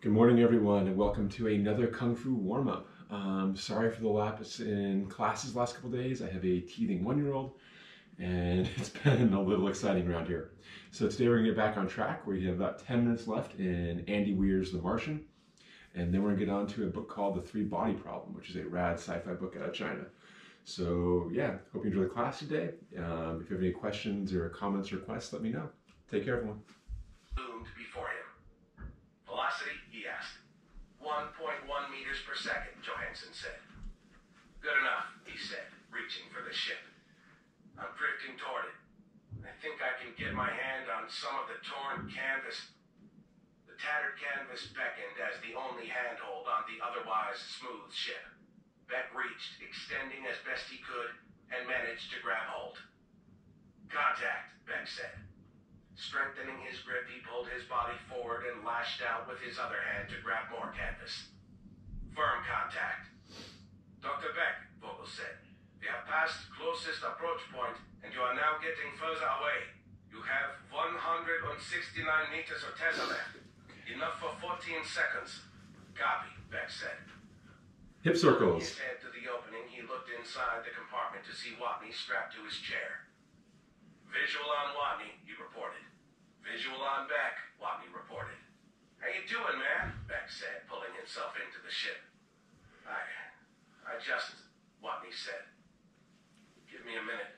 Good morning, everyone, and welcome to another Kung Fu warm-up. Sorry for the lapse in classes the last couple days. I have a teething one-year-old, and it's been a little exciting around here. So today we're going to get back on track. We have about 10 minutes left in Andy Weir's The Martian, and then we're going to get on to a book called The Three-Body Problem, which is a rad sci-fi book out of China. So yeah, hope you enjoy the class today. If you have any questions or comments or requests, let me know. Take care, everyone. Loomed before him. Velocity, he asked. 1.1 meters per second, Johansson said. Good enough, he said, reaching for the ship. I'm drifting toward it. I think I can get my hand on some of the torn canvas. The tattered canvas beckoned as the only handhold on the otherwise smooth ship. Beck reached, extending as best he could, and managed to grab hold. Contact, Beck said. Strengthening his grip, he pulled his body forward and lashed out with his other hand to grab more canvas. Firm contact. Dr. Beck, Vogel said, we have passed closest approach point, and you are now getting further away. You have 169 meters of tether left. Enough for 14 seconds. Copy, Beck said. Hip circles. His head to the opening, he looked inside the compartment to see Watney strapped to his chair. Visual on Watney, he reported. Visual on Beck, Watney reported. How you doing, man? Beck said, pulling himself into the ship. I just, Watney said. Give me a minute.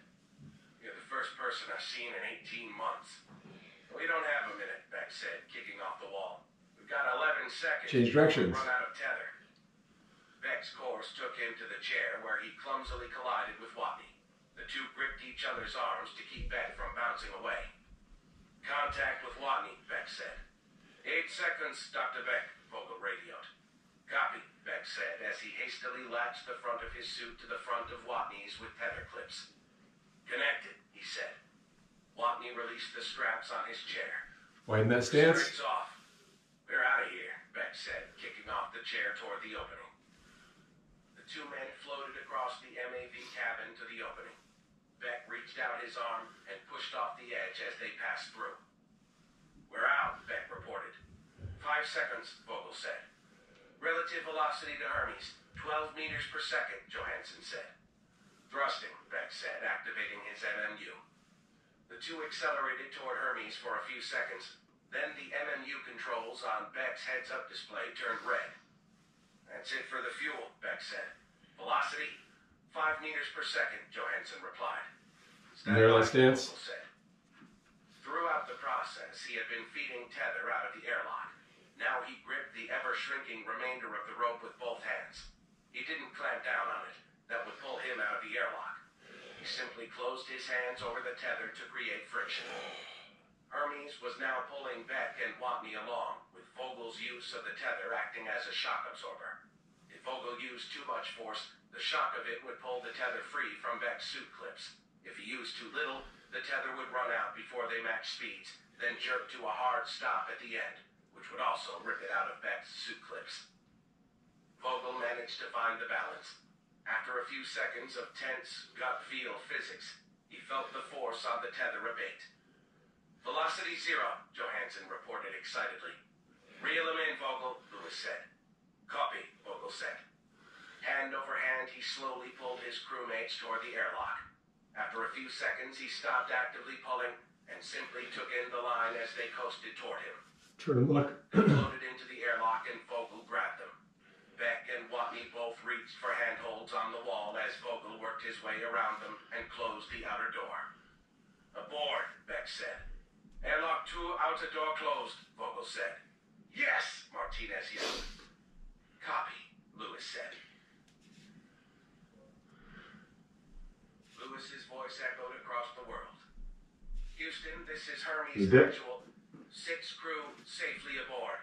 You're the first person I've seen in 18 months. We don't have a minute, Beck said, kicking off the wall. We've got 11 seconds. Change directions. Run out of tether. Beck's course took him to the chair where he clumsily collided with Watney. The two gripped each other's arms to keep Beck from bouncing away. Contact with Watney, Beck said. 8 seconds, Dr. Beck, Vogel radioed. Copy, Beck said as he hastily latched the front of his suit to the front of Watney's with tether clips. Connected, he said. Watney released the straps on his chair. Widen that stance. Strings off. We're out of here, Beck said, kicking off the chair toward the opening. The two men floated across the MAV cabin to the opening. Beck reached out his arm and pushed off the edge as they passed through. We're out, Beck reported. 5 seconds, Vogel said. Relative velocity to Hermes, 12 meters per second, Johansson said. Thrusting, Beck said, activating his MMU. The two accelerated toward Hermes for a few seconds. Then the MMU controls on Beck's heads-up display turned red. That's it for the fuel, Beck said. Velocity? 5 meters per second, Johansson replied. Narrow stance. Vogel said. Throughout the process, he had been feeding tether out of the airlock. Now he gripped the ever-shrinking remainder of the rope with both hands. He didn't clamp down on it. That would pull him out of the airlock. He simply closed his hands over the tether to create friction. Hermes was now pulling Beck and Watney along, with Vogel's use of the tether acting as a shock absorber. If Vogel used too much force, the shock of it would pull the tether free from Beck's suit clips. If he used too little, the tether would run out before they matched speeds, then jerk to a hard stop at the end, which would also rip it out of Beck's suit clips. Vogel managed to find the balance. After a few seconds of tense, gut-feel physics, he felt the force on the tether abate. Velocity 0, Johansson reported excitedly. Reel him in, Vogel, Lewis said. Copy, Vogel said. Hand over hand, he slowly pulled his crewmates toward the airlock. After a few seconds, he stopped actively pulling and simply took in the line as they coasted toward him. Turn and look. They floated into the airlock and Vogel grabbed them. Beck and Watney both reached for handholds on the wall as Vogel worked his way around them and closed the outer door. Aboard, Beck said. Airlock 2, outer door closed, Vogel said. Yes, Martinez yelled. Copy, Lewis said. Lewis's voice echoed across the world. Houston, this is Hermes Actual. 6 crew safely aboard.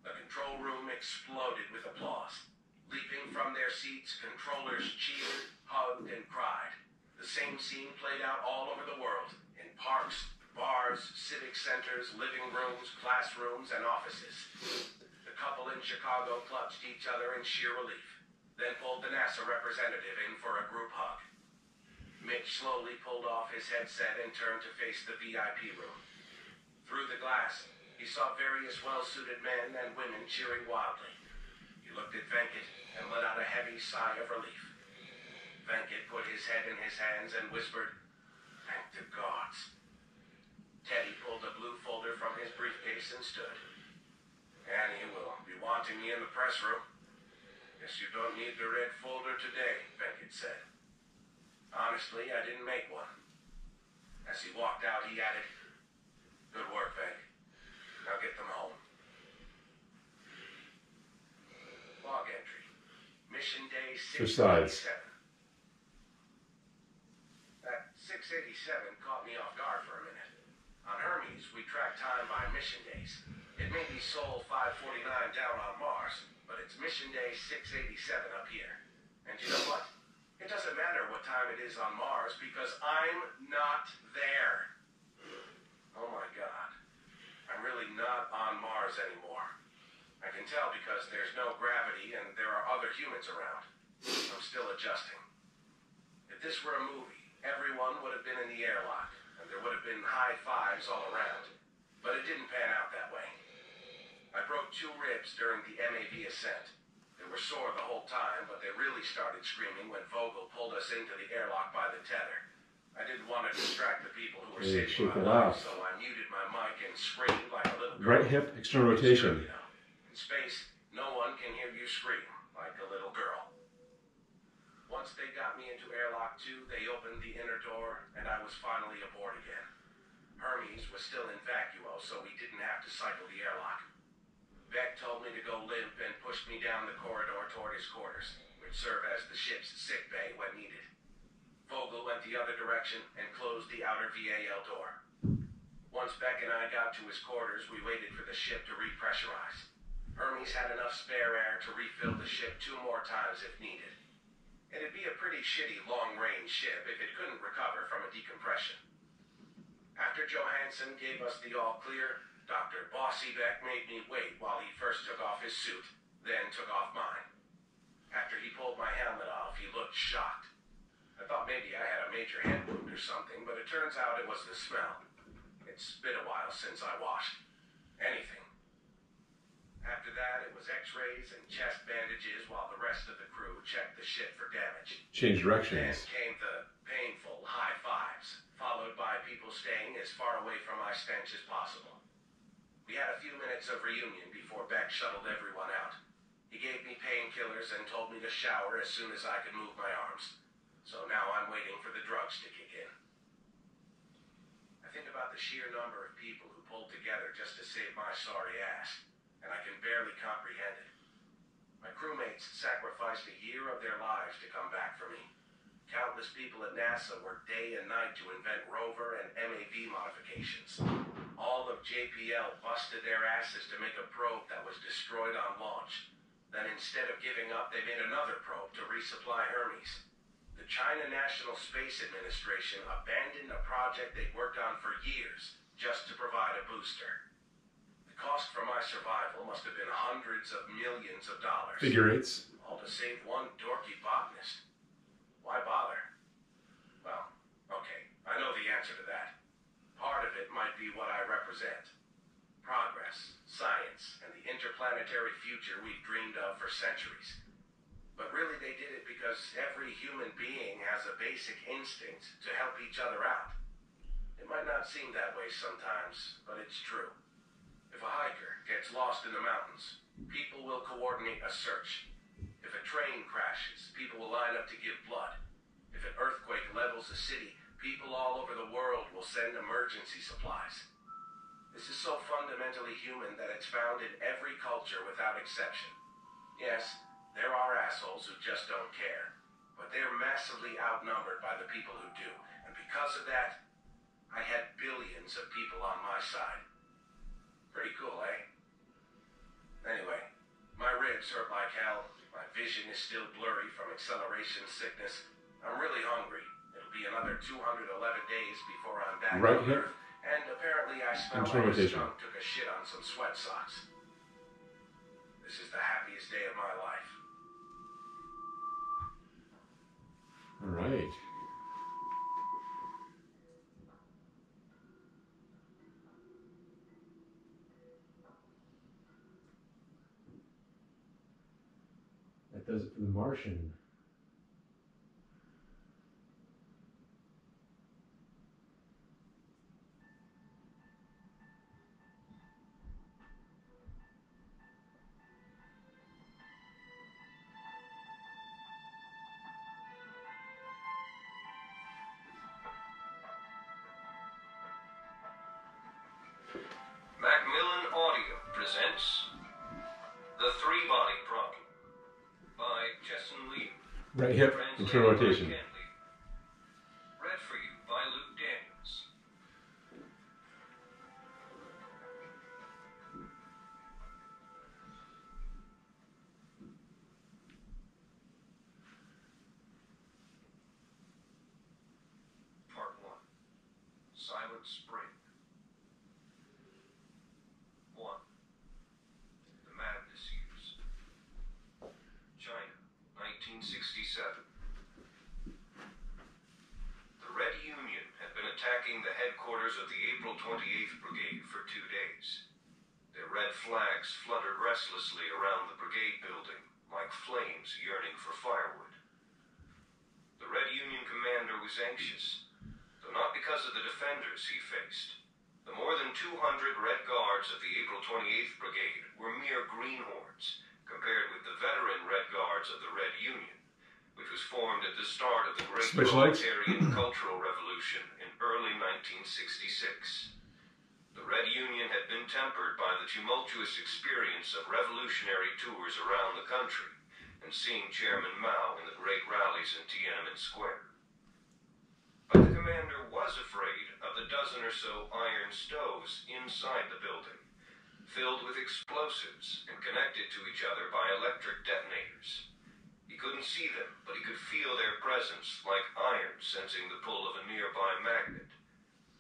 The control room exploded with applause. Leaping from their seats, controllers cheered, hugged, and cried. The same scene played out all over the world, in parks, bars, civic centers, living rooms, classrooms, and offices. The couple in Chicago clutched each other in sheer relief, then pulled the NASA representative in for a group hug. Mitch slowly pulled off his headset and turned to face the VIP room. Through the glass, He saw various well-suited men and women cheering wildly. He looked at Venkat and let out a heavy sigh of relief. Venkat put his head in his hands and whispered, "Thank the gods." Teddy pulled a blue folder from his briefcase and stood. "Annie will be wanting me in the press room. Guess you don't need the red folder today," Venkat said. "Honestly, I didn't make one." As he walked out, he added, "Good work, Venk. Now get them home." Log entry. Mission day 687. That 687 caught me off guard for a minute. On Hermes, we track time by mission days. It may be Sol 549 down on Mars, but it's mission day 687 up here. And you know what? It doesn't matter what time it is on Mars because I'm not there. Oh my God. I'm really not on Mars anymore. I can tell because there's no gravity and there are other humans around. I'm still adjusting. If this were a movie, everyone would have been in the airlock, and there would have been high fives all around. But it didn't pan out that way. I broke 2 ribs during the MAV ascent. They were sore the whole time, but they really started screaming when Vogel pulled us into the airlock by the tether. I didn't want to distract the people who were saving my life, so I muted my mic and screamed like a little girl. Right hip, external rotation. In space, no one can hear you scream like a little girl. Once they got me into airlock 2, they opened the inner door, and I was finally aboard again. Hermes was still in vacuo, so we didn't have to cycle the airlock. Beck told me to go limp and pushed me down the corridor toward his quarters, which serve as the ship's sick bay when needed. Vogel went the other direction and closed the outer VAL door. Once Beck and I got to his quarters, we waited for the ship to repressurize. Hermes had enough spare air to refill the ship 2 more times if needed. It'd be a pretty shitty long-range ship if it couldn't recover from a decompression. After Johansson gave us the all-clear, Dr. Bossy Beck made me wait while he first took off his suit, then took off mine. After he pulled my helmet off, he looked shocked. I thought maybe I had a major head wound or something, but it turns out it was the smell. It's been a while since I washed anything. After that, it was x-rays and chest bandages while the rest of the crew checked the ship for damage. Change directions. Then came the painful high fives, followed by people staying as far away from my stench as possible. We had a few minutes of reunion before Beck shuttled everyone out. He gave me painkillers and told me to shower as soon as I could move my arms. So now I'm waiting for the drugs to kick in. I think about the sheer number of people who pulled together just to save my sorry ass, and I can barely comprehend it. My crewmates sacrificed a year of their lives to come back for me. Countless people at NASA worked day and night to invent rover and MAV modifications. All of JPL busted their asses to make a probe that was destroyed on launch. Then instead of giving up, they made another probe to resupply Hermes. The China National Space Administration abandoned a project they'd worked on for years just to provide a booster. The cost for my survival must have been hundreds of millions of dollars. Figure eights. All to save one dorky botanist. Why bother? Well, okay, I know the answer to that. Part of it might be what I represent. Progress, science, and the interplanetary future we've dreamed of for centuries. But really they did it because every human being has a basic instinct to help each other out. It might not seem that way sometimes, but it's true. If a hiker gets lost in the mountains, people will coordinate a search. If a train crashes, people will line up to give blood. If an earthquake levels a city, people all over the world will send emergency supplies. This is so fundamentally human that it's found in every culture without exception. Yes, there are assholes who just don't care, but they're massively outnumbered by the people who do. And because of that, I had billions of people on my side. Pretty cool, eh? Anyway, my ribs hurt like hell. My vision is still blurry from acceleration sickness. I'm really hungry. It'll be another 211 days before I'm back on Earth. And apparently I smell like a skunk took a shit on some sweat socks. This is the happiest day of my life. All right. That does it for the Martian. Macmillan Audio presents The Three-Body Problem by CiXinLiu. Right hip, internal rotation. Read for you by Luke Daniels. Part 1. Silent Spring. 1. The Madness Years. China, 1967. The Red Union had been attacking the headquarters of the April 28th Brigade for 2 days. Their red flags fluttered restlessly around the brigade building, like flames yearning for firewood. The Red Union commander was anxious, though not because of the defenders he faced. The more than 200 Red Guards of the April 28th Brigade were mere greenhorns compared with the veteran Red Guards of the Red Union, which was formed at the start of the Great Proletarian Cultural Revolution in early 1966. The Red Union had been tempered by the tumultuous experience of revolutionary tours around the country and seeing Chairman Mao in the great rallies in Tiananmen Square. But the commander was afraid of the dozen or so iron stoves inside the building, filled with explosives and connected to each other by electric detonators. He couldn't see them, but he could feel their presence like iron sensing the pull of a nearby magnet.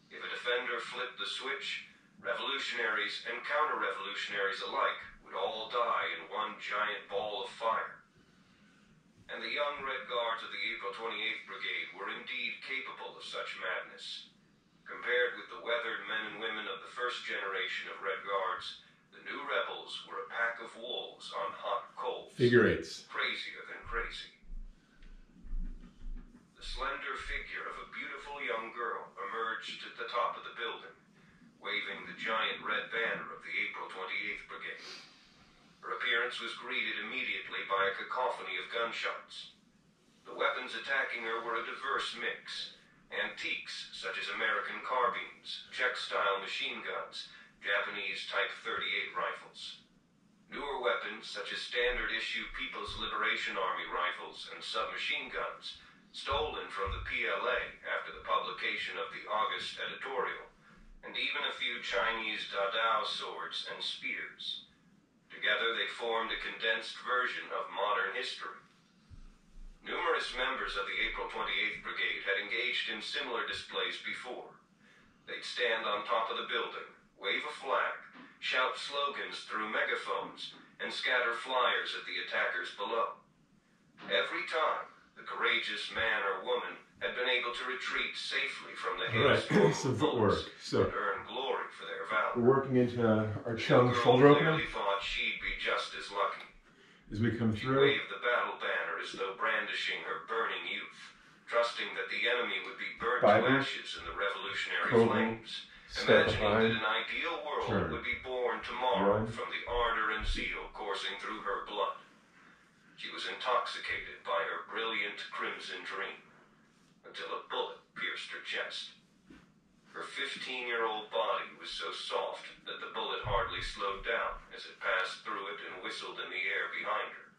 If a defender flipped the switch, revolutionaries and counter-revolutionaries alike would all die in one giant ball of fire. And the young Red Guards of the April 28th Brigade were indeed capable of such madness. Compared with the weathered men and women of the first generation of Red Guards, the new rebels were a pack of wolves on hot coals. Figure eights. Crazier than crazy. The slender figure of a beautiful young girl emerged at the top of the building, waving the giant red banner of the April 28th Brigade. Her appearance was greeted immediately by a cacophony of gunshots. The weapons attacking her were a diverse mix. Antiques such as American carbines, Czech-style machine guns, Japanese Type 38 rifles. Newer weapons such as standard-issue People's Liberation Army rifles and submachine guns, stolen from the PLA after the publication of the August editorial, and even a few Chinese Dadao swords and spears. Together they formed a condensed version of modern history. Numerous members of the April 28th Brigade had engaged in similar displays before. They'd stand on top of the building, wave a flag, shout slogans through megaphones, and scatter flyers at the attackers below. Every time, the courageous man or woman had been able to retreat safely from the hailstorm of bullets and earn glory for their valor. We're working into our Cheng Shoulder opener. Clearly thought she'd be just as lucky. As we come She through, waved the battle banner as though brandishing her burning youth, trusting that the enemy would be burnt to ashes in the revolutionary flames, imagining that an ideal world would be born tomorrow from the ardor and zeal coursing through her blood. She was intoxicated by her brilliant crimson dream, until a bullet pierced her chest. Her 15-year-old body was so soft that the bullet hardly slowed down as it passed through it and whistled in the air behind her.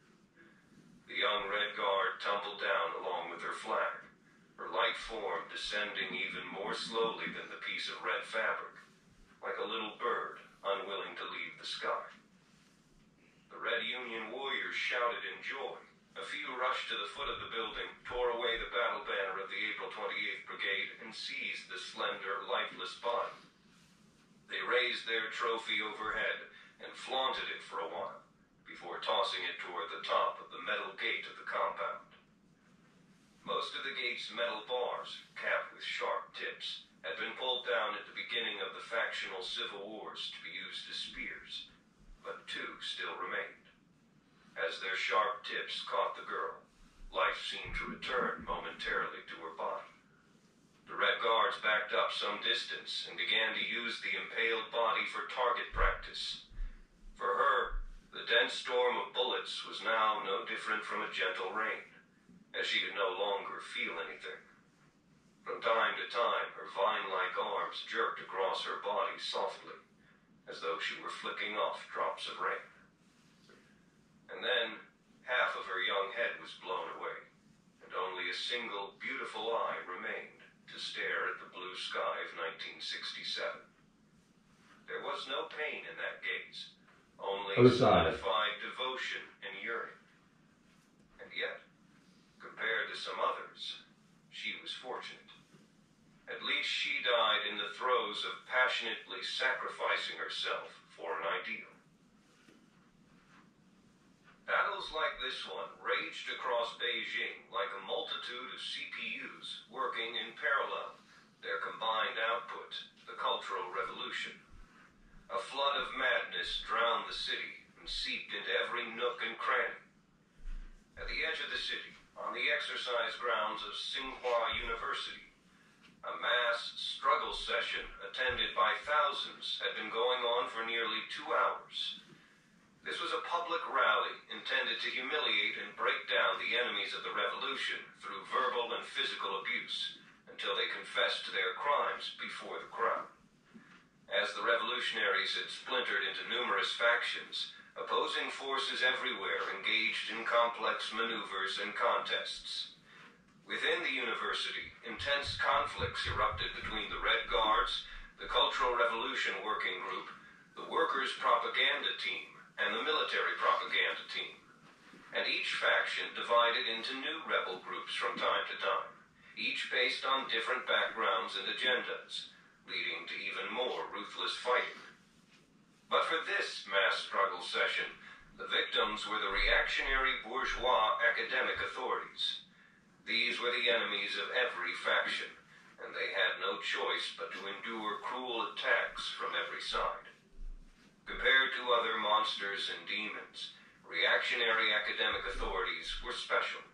The young Red Guard tumbled down along with her flag, her light form descending even more slowly than the piece of red fabric, like a little bird unwilling to leave the sky. The Red Union warriors shouted in joy. A few rushed to the foot of the building, tore away the battle banner of the April 28th Brigade, and seized the slender, lifeless body. They raised their trophy overhead and flaunted it for a while, before tossing it toward the top of the metal gate of the compound. Most of the gate's metal bars, capped with sharp tips, had been pulled down at the beginning of the factional civil wars to be used as spears, but two still remained. As their sharp tips caught the girl, life seemed to return momentarily to her body. The Red Guards backed up some distance and began to use the impaled body for target practice. For her, the dense storm of bullets was now no different from a gentle rain, as she could no longer feel anything. From time to time, her vine-like arms jerked across her body softly, as though she were flicking off drops of rain. And then, half of her young head was blown away, and only a single beautiful eye remained to stare at the blue sky of 1967. There was no pain in that gaze, only solidified devotion and yearning. And yet, compared to some others, she was fortunate. At least she died in the throes of passionately sacrificing herself for an ideal. Battles like this one raged across Beijing like a multitude of CPUs working in parallel, their combined output, the Cultural Revolution. A flood of madness drowned the city and seeped into every nook and cranny. At the edge of the city, on the exercise grounds of CiXinLiu University, a mass struggle session attended by thousands had been going on for nearly 2 hours. This was a public rally intended to humiliate and break down the enemies of the revolution through verbal and physical abuse until they confessed to their crimes before the crowd. As the revolutionaries had splintered into numerous factions, opposing forces everywhere engaged in complex maneuvers and contests. Within the university, intense conflicts erupted between the Red Guards, the Cultural Revolution Working Group, the Workers' Propaganda Team, and the Military Propaganda Team. And each faction divided into new rebel groups from time to time, each based on different backgrounds and agendas, leading to even more ruthless fighting. But for this mass struggle session, the victims were the reactionary bourgeois academic authorities. These were the enemies of every faction, and they had no choice but to endure cruel attacks from every side. Compared to other monsters and demons, reactionary academic authorities were special.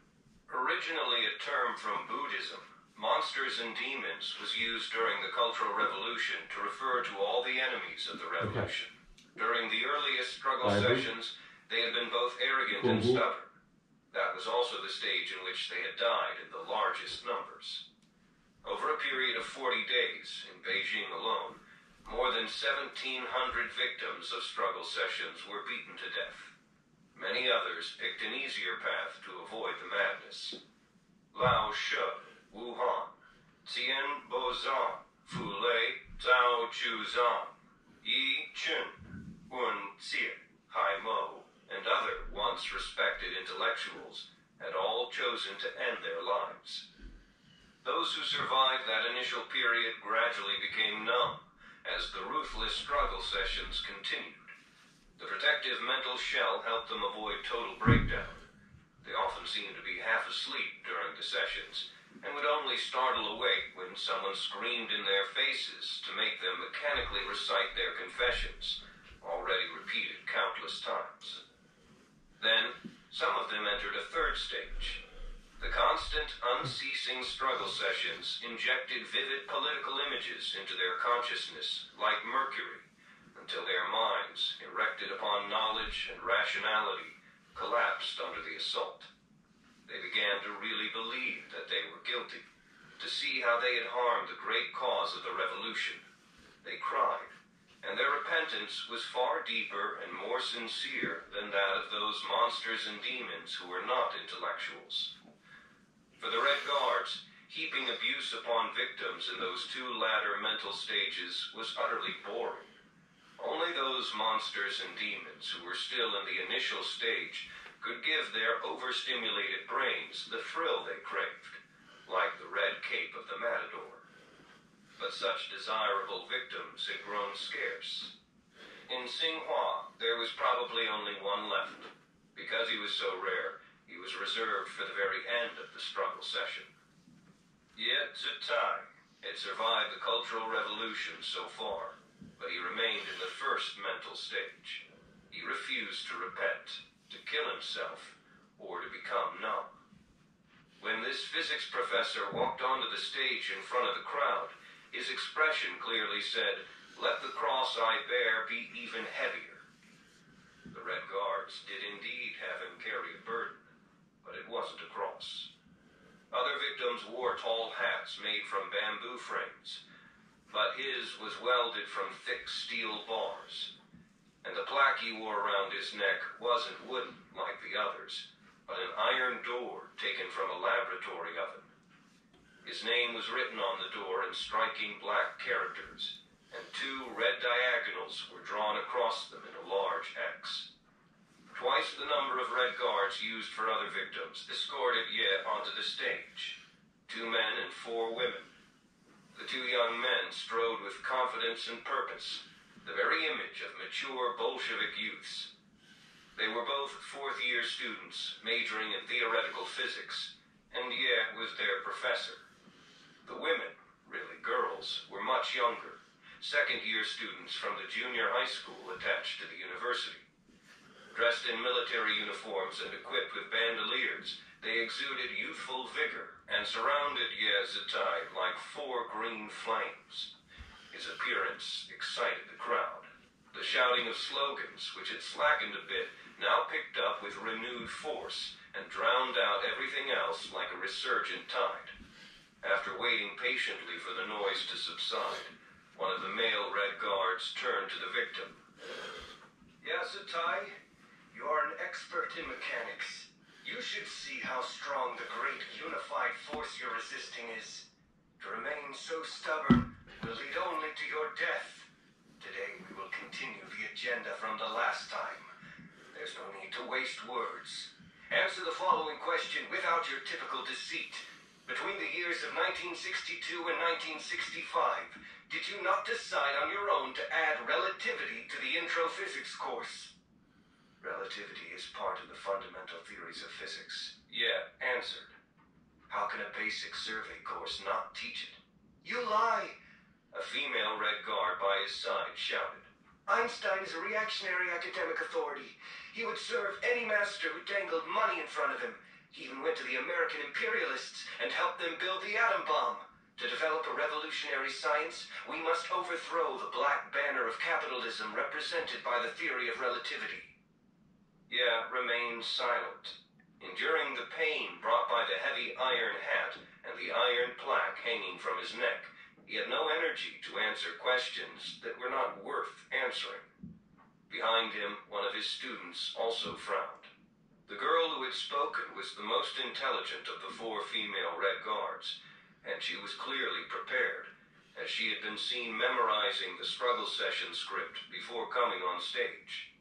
Originally a term from Buddhism, monsters and demons was used during the Cultural Revolution to refer to all the enemies of the revolution. During the earliest struggle sessions, they had been both arrogant and stubborn. That was also the stage in which they had died in the largest numbers. Over a period of 40 days, in Beijing alone, more than 1,700 victims of struggle sessions were beaten to death. Many others picked an easier path to avoid the madness. Lao She, Wuhan, Tian Bozan, Fu Lei, Zhao Chuzan, Yi Chun, Wen Xie, Hai Mo, and other once respected intellectuals had all chosen to end their lives. Those who survived that initial period gradually became numb as the ruthless struggle sessions continued. The protective mental shell helped them avoid total breakdown. They often seemed to be half asleep during the sessions and would only startle awake when someone screamed in their faces to make them mechanically recite their confessions, already repeated countless times. Then, some of them entered a third stage. The constant, unceasing struggle sessions injected vivid political images into their consciousness like mercury, until their minds, erected upon knowledge and rationality, collapsed under the assault. They began to really believe that they were guilty, to see how they had harmed the great cause of the revolution. They cried, and their repentance was far deeper and more sincere than that of those monsters and demons who were not intellectuals. For the Red Guards, heaping abuse upon victims in those two latter mental stages was utterly boring. Only those monsters and demons who were still in the initial stage could give their overstimulated brains the thrill they craved, like the red cape of the matador. But such desirable victims had grown scarce. In Xinhua, there was probably only one left. Because he was so rare, he was reserved for the very end of the struggle session. Yet Zitai had survived the Cultural Revolution so far, but he remained in the first mental stage. He refused to repent. to kill himself, or to become numb. When this physics professor walked onto the stage in front of the crowd, his expression clearly said, "Let the cross I bear be even heavier." The Red Guards did indeed have him carry a burden, but it wasn't a cross. Other victims wore tall hats made from bamboo frames, but his was welded from thick steel bars, and the plaque he wore around his neck wasn't wooden like the others, but an iron door taken from a laboratory oven. His name was written on the door in striking black characters, and 2 red diagonals were drawn across them in a large X. Twice the number of Red Guards used for other victims escorted Ye onto the stage. 2 men and 4 women. The 2 young men strode with confidence and purpose, the very image of mature Bolshevik youths. They were both 4th-year students, majoring in theoretical physics, and Ye was their professor. The women, really girls, were much younger, 2nd-year students from the junior high school attached to the university. Dressed in military uniforms and equipped with bandoliers, they exuded youthful vigor and surrounded Ye Zitai like 4 green flames. His appearance excited the crowd. The shouting of slogans, which had slackened a bit, now picked up with renewed force and drowned out everything else like a resurgent tide. After waiting patiently for the noise to subside, one of the male Red Guards turned to the victim. "Yazutai, you are an expert in mechanics. You should see how strong the great unified force you're resisting is. To remain so stubborn will lead only to your death. Today we will continue the agenda from the last time. There's no need to waste words. Answer the following question without your typical deceit. Between the years of 1962 and 1965, did you not decide on your own to add relativity to the intro physics course?" "Relativity is part of the fundamental theories of physics." "Yeah," answered. "How can a basic survey course not teach it?" "You lie!" A female Red Guard by his side shouted. "Einstein is a reactionary academic authority. He would serve any master who dangled money in front of him. He even went to the American imperialists and helped them build the atom bomb. To develop a revolutionary science, we must overthrow the black banner of capitalism represented by the theory of relativity." Ye remained silent, enduring the pain brought by the heavy iron hat and the iron plaque hanging from his neck. He had no energy to answer questions that were not worth answering. Behind him, one of his students also frowned. The girl who had spoken was the most intelligent of the 4 female Red Guards, and she was clearly prepared, as she had been seen memorizing the struggle session script before coming on stage.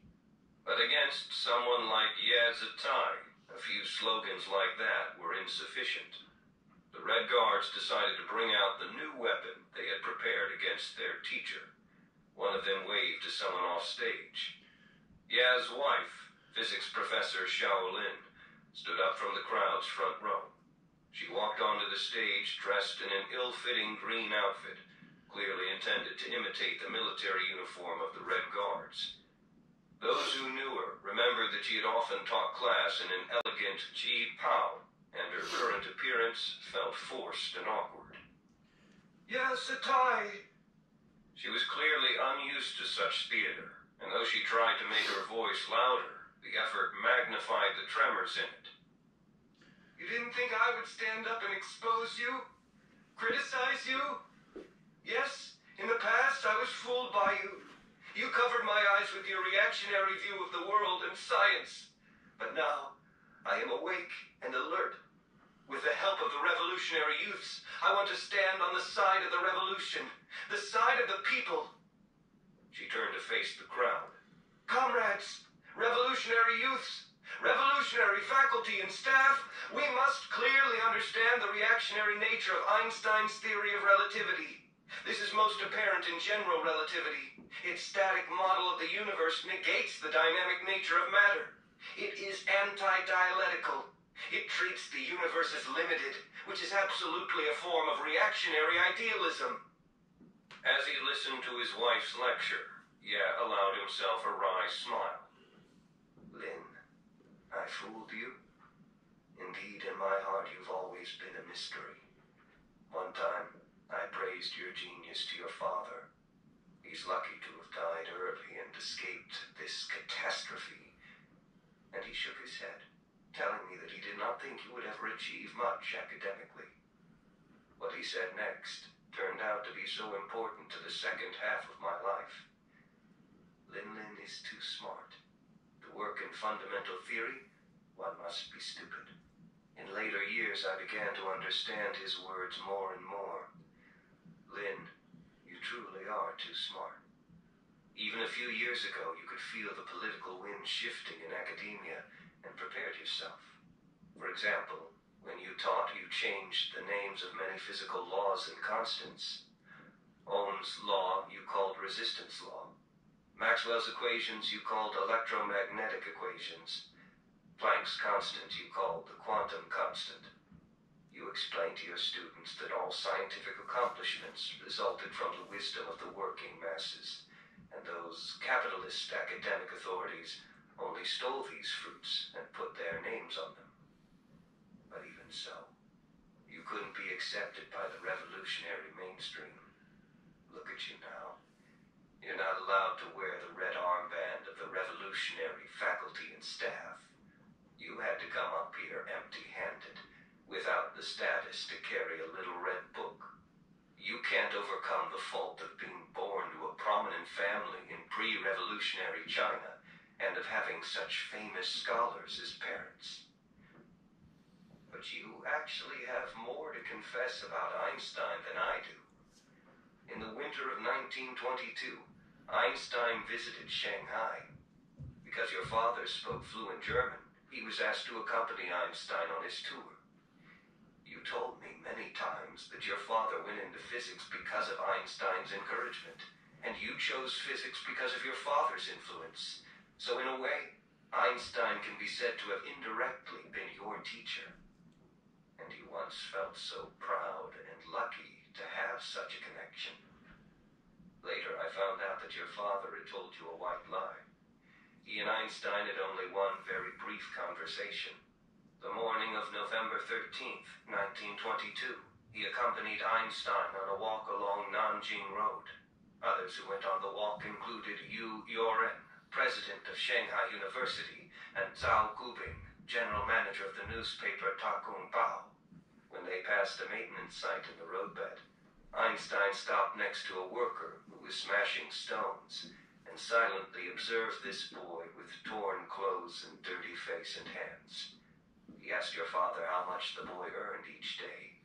But against someone like Ye Zitai, a few slogans like that were insufficient. The Red Guards decided to bring out the new weapon they had prepared against their teacher. One of them waved to someone off stage. Ye's wife, physics professor Shaolin, stood up from the crowd's front row. She walked onto the stage dressed in an ill-fitting green outfit, clearly intended to imitate the military uniform of the Red Guards. Those who knew her remembered that she had often taught class in an elegant Ji Pao, and her current appearance felt forced and awkward. "Yes, Zitai." She was clearly unused to such theater, and though she tried to make her voice louder, the effort magnified the tremors in it. "You didn't think I would stand up and expose you? Criticize you? Yes, in the past I was fooled by you. You covered my eyes with your reactionary view of the world and science. But now, I am awake and alert. With the help of the revolutionary youths, I want to stand on the side of the revolution, the side of the people." She turned to face the crowd. "Comrades, revolutionary youths, revolutionary faculty and staff, we must clearly understand the reactionary nature of Einstein's theory of relativity. This is most apparent in general relativity. Its static model of the universe negates the dynamic nature of matter. It is anti-dialectical. It treats the universe as limited, which is absolutely a form of reactionary idealism." As he listened to his wife's lecture, Ye allowed himself a wry smile. "Lin, I fooled you? Indeed, in my heart you've always been a mystery. One time, I praised your genius to your father. He's lucky to have died early and escaped this catastrophe. And he shook his head, telling me that he did not think you would ever achieve much academically. What he said next turned out to be so important to the second half of my life. Lin is too smart. To work in fundamental theory, one must be stupid. In later years, I began to understand his words more and more. Lin, you truly are too smart. Even a few years ago, you could feel the political wind shifting in academia and prepared yourself. For example, when you taught, you changed the names of many physical laws and constants. Ohm's law you called resistance law. Maxwell's equations you called electromagnetic equations. Planck's constant you called the quantum constant. You explained to your students that all scientific accomplishments resulted from the wisdom of the working masses, and those capitalist academic authorities only stole these fruits and put their names on them. But even so, you couldn't be accepted by the revolutionary mainstream. Look at you now. You're not allowed to wear the red armband of the revolutionary faculty and staff. You had to come up here empty-handed, without the status to carry a little red book. You can't overcome the fault of being born to a prominent family in pre-revolutionary China, and of having such famous scholars as parents. But you actually have more to confess about Einstein than I do. In the winter of 1922, Einstein visited Shanghai. Because your father spoke fluent German, he was asked to accompany Einstein on his tour. You told me many times that your father went into physics because of Einstein's encouragement, and you chose physics because of your father's influence. So in a way, Einstein can be said to have indirectly been your teacher. And you once felt so proud and lucky to have such a connection. Later, I found out that your father had told you a white lie. He and Einstein had only one very brief conversation. The morning of November 13th, 1922, he accompanied Einstein on a walk along Nanjing Road. Others who went on the walk included Yu Yoren, president of Shanghai University, and Zhao Gubing, general manager of the newspaper Takung Bao. When they passed a maintenance site in the roadbed, Einstein stopped next to a worker who was smashing stones, and silently observed this boy with torn clothes and dirty face and hands. He asked your father how much the boy earned each day.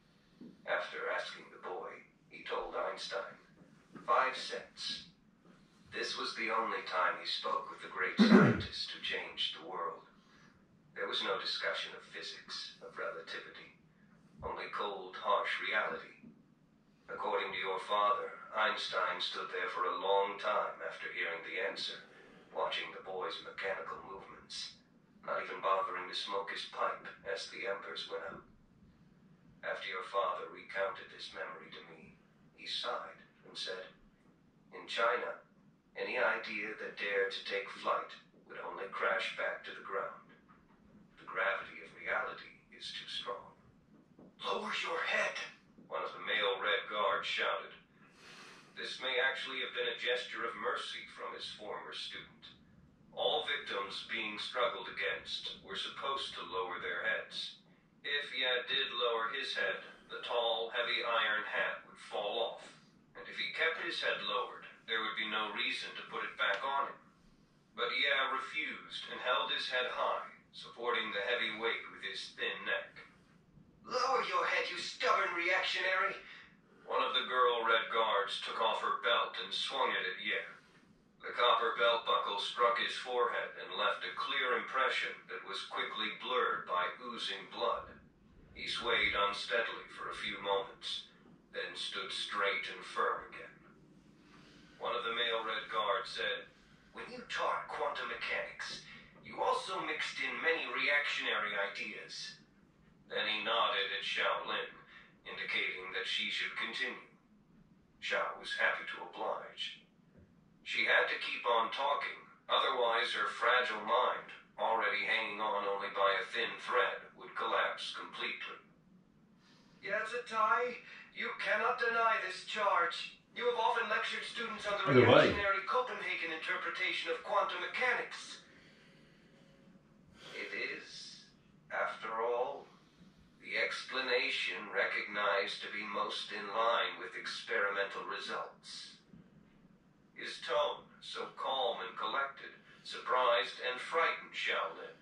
After asking the boy, he told Einstein, 5 cents. This was the only time he spoke with the great scientist who changed the world. There was no discussion of physics, of relativity, only cold, harsh reality. According to your father, Einstein stood there for a long time after hearing the answer, watching the boy's mechanical movements, not even bothering to smoke his pipe as the embers went out. After your father recounted this memory to me, he sighed and said, in China, any idea that dared to take flight would only crash back to the ground. The gravity of reality is too strong. Lower your head, one of the male Red Guards shouted. This may actually have been a gesture of mercy from his former student. All victims being struggled against were supposed to lower their heads. If Yad did lower his head, the tall, heavy iron hat would fall off, and if he kept his head lowered, there would be no reason to put it back on him. But Yad refused and held his head high, supporting the heavy weight with his thin neck. Lower your head, you stubborn reactionary! One of the girl Red Guards took off her belt and swung it at Ye. The copper belt buckle struck his forehead and left a clear impression that was quickly blurred by oozing blood. He swayed unsteadily for a few moments, then stood straight and firm again. One of the male Red Guards said, when you taught quantum mechanics, you also mixed in many reactionary ideas. Then he nodded at Shaolin, indicating that she should continue. Xiao was happy to oblige. She had to keep on talking, otherwise her fragile mind already hanging on only by a thin thread, would collapse completely. Yazatai, you cannot deny this charge. You have often lectured students on the Either way. reactionary Copenhagen interpretation of quantum mechanics. It is, after all, the explanation recognized to be most in line with experimental results. His tone, so calm and collected, surprised and frightened Shaolin.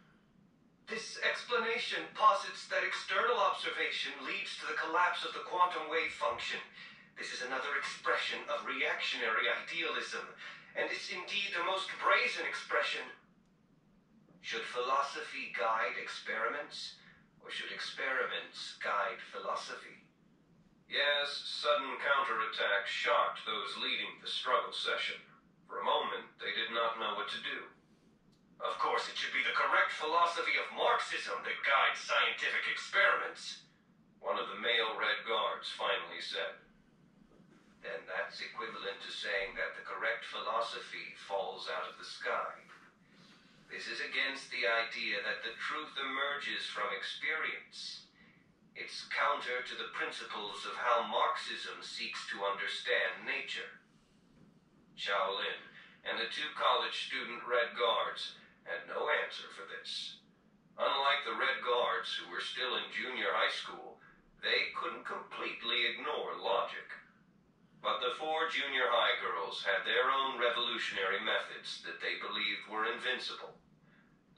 This explanation posits that external observation leads to the collapse of the quantum wave function. This is another expression of reactionary idealism, and it's indeed the most brazen expression. Should philosophy guide experiments, or should experiments guide philosophy? Yes, sudden counterattack shocked those leading the struggle session. For a moment, they did not know what to do. Of course, it should be the correct philosophy of Marxism that guides scientific experiments. One of the male Red Guards finally said. Then that's equivalent to saying that the correct philosophy falls out of the sky. This is against the idea that the truth emerges from experience. It's counter to the principles of how Marxism seeks to understand nature. Shaolin and the two college student Red Guards had no answer for this. Unlike the Red Guards who were still in junior high school, they couldn't completely ignore logic. But the four junior high girls had their own revolutionary methods that they believed were invincible.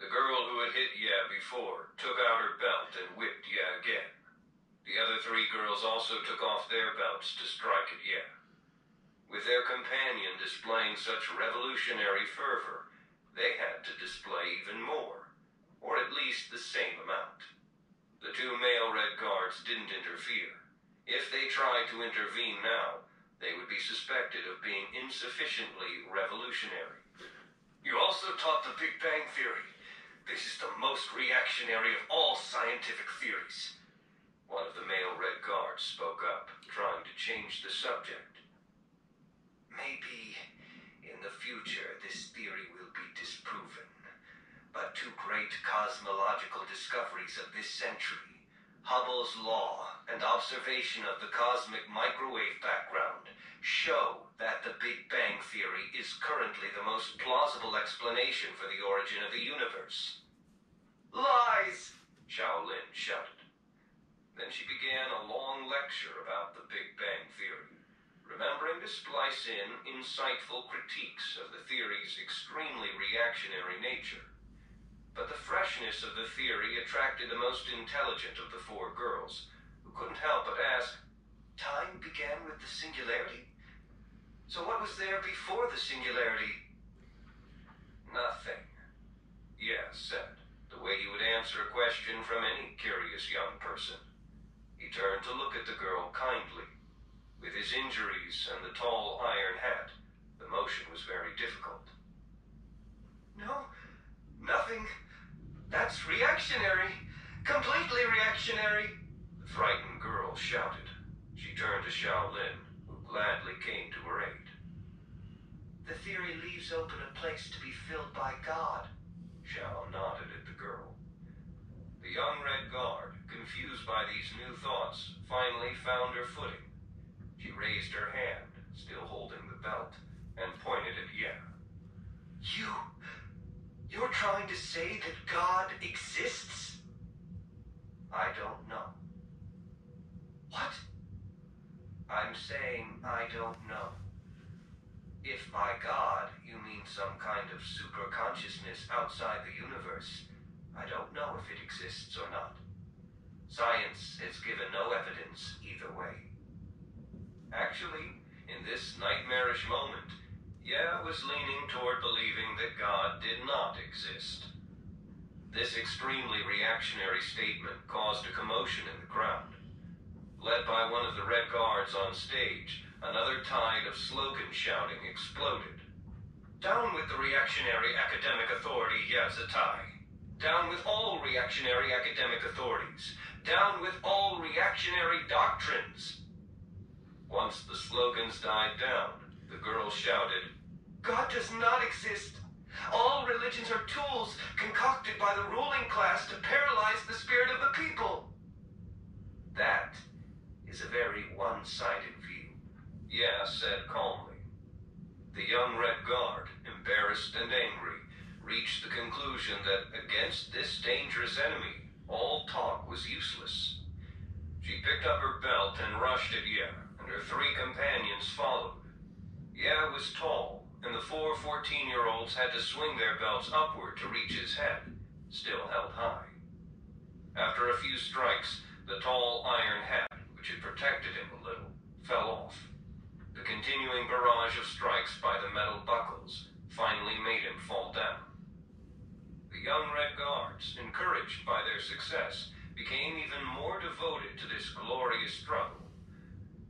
The girl who had hit Ye before took out her belt and whipped Ye again. The other three girls also took off their belts to strike at Ye. With their companion displaying such revolutionary fervor, they had to display even more, or at least the same amount. The two male Red Guards didn't interfere. If they tried to intervene now, they would be suspected of being insufficiently revolutionary. You also taught the Big Bang Theory. This is the most reactionary of all scientific theories. One of the male Red Guards spoke up, trying to change the subject. Maybe in the future this theory will be disproven. But two great cosmological discoveries of this century, Hubble's law and observation of the cosmic microwave background, show that the Big Bang Theory is currently the most plausible explanation for the origin of the universe. Lies! Shaolin shouted. Then she began a long lecture about the Big Bang Theory, remembering to splice in insightful critiques of the theory's extremely reactionary nature. But the freshness of the theory attracted the most intelligent of the four girls, who couldn't help but ask, Time began with the singularity? So what was there before the singularity? Nothing. Yes, said, the way he would answer a question from any curious young person. He turned to look at the girl kindly. With his injuries and the tall iron hat, the motion was very difficult. No, nothing. That's reactionary. Completely reactionary. The frightened girl shouted. She turned to Shaolin, who gladly came to her aid. The theory leaves open a place to be filled by God. Shao nodded at the girl. The young Red Guard, confused by these new thoughts, finally found her footing. She raised her hand, still holding the belt, and pointed at Ye. You're trying to say that God exists? I don't know. What? I'm saying I don't know. If by God you mean some kind of superconsciousness outside the universe, I don't know if it exists or not. Science has given no evidence either way. Actually, in this nightmarish moment, Ye was leaning toward believing that God did not exist. This extremely reactionary statement caused a commotion in the crowd. Led by one of the Red Guards on stage, another tide of slogan shouting exploded. Down with the reactionary academic authority, Yazatai. Down with all reactionary academic authorities. Down with all reactionary doctrines. Once the slogans died down, the girl shouted, God does not exist. All religions religions are tools concocted by the ruling class to paralyze the spirit of the people. That is a very one-sided view. Yeah said calmly. The young Red Guard, embarrassed and angry, reached the conclusion that against this dangerous enemy, all talk was useless. She picked up her belt and rushed at Ye, and her 3 companions followed. Ye was tall, and the 4 14-year-olds had to swing their belts upward to reach his head, still held high. After a few strikes, the tall iron hat, which had protected him a little, fell off. The continuing barrage of strikes by the metal buckles finally made him fall down. The young Red Guards, encouraged by their success, became even more devoted to this glorious struggle.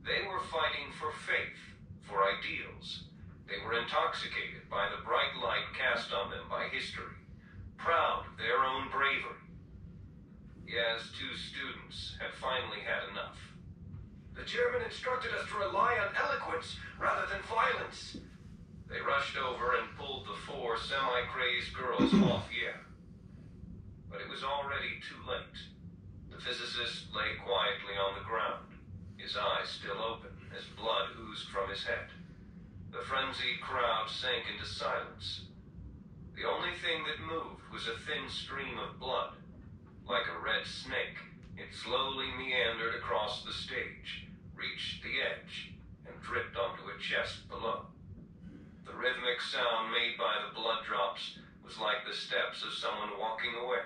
They were fighting for faith, for ideals. They were intoxicated by the bright light cast on them by history, proud of their own bravery. Ye's 2 students had finally had enough. The chairman instructed us to rely on eloquence rather than violence. They rushed over and pulled the 4 semi-crazed girls off Ye. But it was already too late. The physicist lay quietly on the ground, his eyes still open as blood oozed from his head. The frenzied crowd sank into silence. The only thing that moved was a thin stream of blood. Like a red snake, it slowly meandered across the stage, reached the edge, and dripped onto a chest below. The rhythmic sound made by the blood drops was like the steps of someone walking away.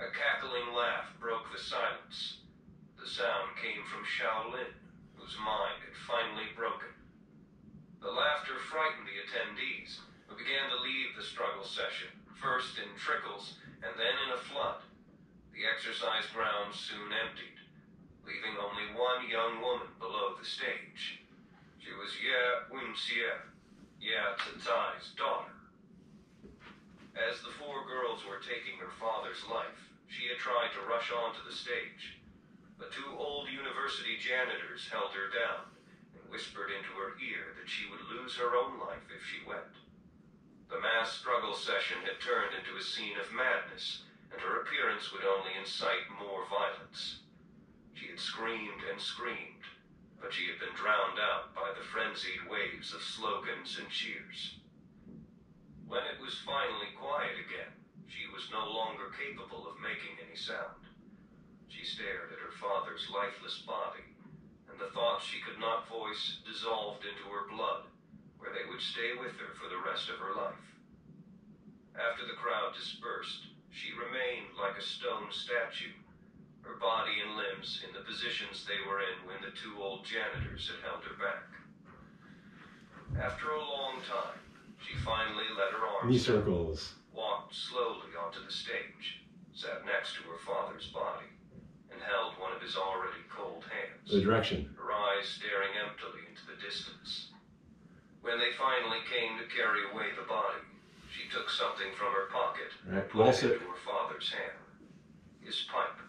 A cackling laugh broke the silence. The sound came from Shaolin, whose mind had finally broken. The laughter frightened the attendees, who began to leave the struggle session, first in trickles and then in a flood. The exercise grounds soon emptied, leaving only 1 young woman below the stage. She was Ye Wenxie, Ye Zitai's daughter. As the 4 girls were taking her father's life, she had tried to rush onto the stage. But 2 old university janitors held her down and whispered into her ear that she would lose her own life if she went. The mass struggle session had turned into a scene of madness, and her appearance would only incite more violence. She had screamed and screamed, but she had been drowned out by the frenzied waves of slogans and cheers. When it was finally quiet again, she was no longer capable of making any sound. She stared at her father's lifeless body, and the thoughts she could not voice dissolved into her blood, where they would stay with her for the rest of her life. After the crowd dispersed, she remained like a stone statue, her body and limbs in the positions they were in when the 2 old janitors had held her back. After a long time, she finally let her arms Knee circles. Walked slowly onto the stage, sat next to her father's body, and held one of his already cold hands. The direction. Her eyes staring emptily into the distance. When they finally came to carry away the body, she took something from her pocket and put it into her father's hand. His pipe.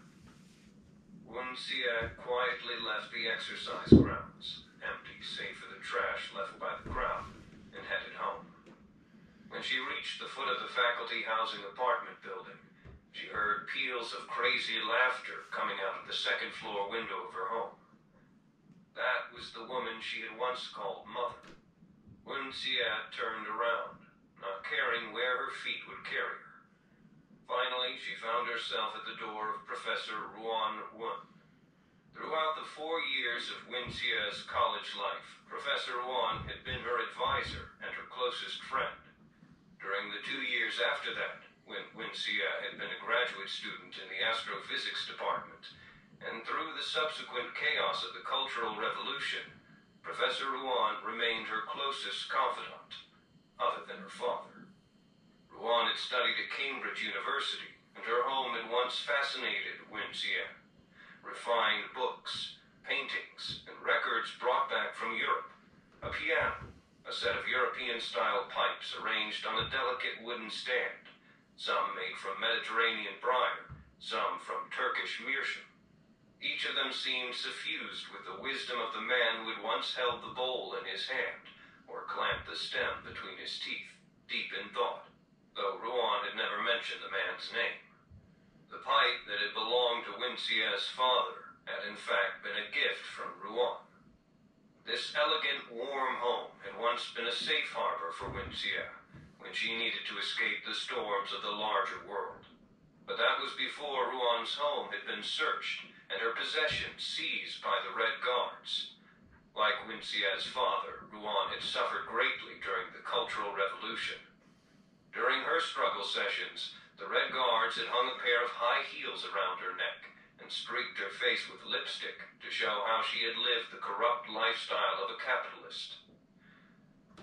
Wenxie quietly left the exercise grounds, empty save for the trash left by the crowd, and headed home. When she reached the foot of the faculty housing apartment building, she heard peals of crazy laughter coming out of the 2nd floor window of her home. That was the woman she had once called Mother. Wenxie turned around, not caring where her feet would carry her. Finally, she found herself at the door of Professor Ruan Wen. Throughout the 4 years of Wenxie's college life, Professor Wen had been her advisor and her closest friend. During the 2 years after that, when Wenxie had been a graduate student in the astrophysics department, and through the subsequent chaos of the Cultural Revolution, Professor Ruan remained her closest confidant, other than her father. Ruan had studied at Cambridge University, and her home had once fascinated Wenxie. Refined books, paintings, and records brought back from Europe, a piano, a set of European-style pipes arranged on a delicate wooden stand, some made from Mediterranean briar, some from Turkish meerschaum. Each of them seemed suffused with the wisdom of the man who had once held the bowl in his hand, or clamped the stem between his teeth, deep in thought. mention the man's name. The pipe that had belonged to Wenxia's father had in fact been a gift from Ruan. This elegant, warm home had once been a safe harbor for Wenxia when she needed to escape the storms of the larger world. But that was before Ruan's home had been searched and her possessions seized by the Red Guards. Like Wenxia's father, Ruan had suffered greatly during the Cultural Revolution. During her struggle sessions, the Red Guards had hung a pair of high heels around her neck and streaked her face with lipstick to show how she had lived the corrupt lifestyle of a capitalist.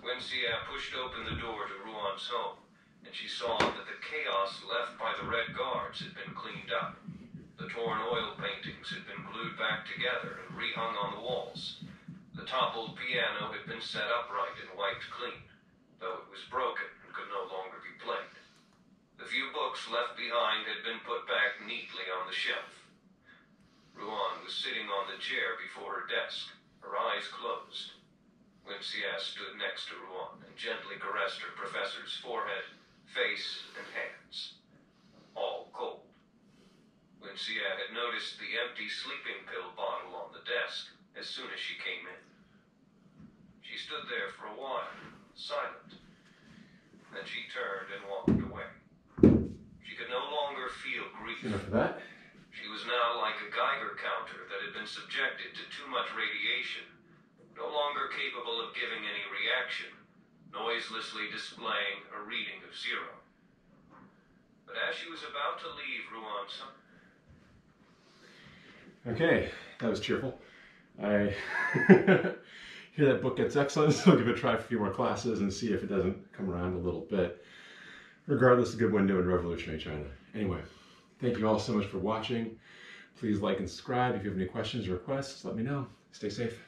Wenxia pushed open the door to Ruan's home, and she saw that the chaos left by the Red Guards had been cleaned up. The torn oil paintings had been glued back together and rehung on the walls. The toppled piano had been set upright and wiped clean, though it was broken and could no longer be played. The few books left behind had been put back neatly on the shelf. Ruan was sitting on the chair before her desk, her eyes closed. Wenxia stood next to Ruan and gently caressed her professor's forehead, face, and hands. All cold. Wenxia had noticed the empty sleeping pill bottle on the desk as soon as she came in. She stood there for a while, silent. Then she turned and walked away. She could no longer feel grief. Enough of that. She was now like a Geiger counter that had been subjected to too much radiation, no longer capable of giving any reaction, noiselessly displaying a reading of 0. But as she was about to leave Ruan's home... Okay, that was cheerful. I hear that book gets excellent, so I'll give it a try for a few more classes and see if it doesn't come around a little bit. Regardless, a good window in revolutionary China. Anyway, thank you all so much for watching. Please like and subscribe. If you have any questions or requests, let me know. Stay safe.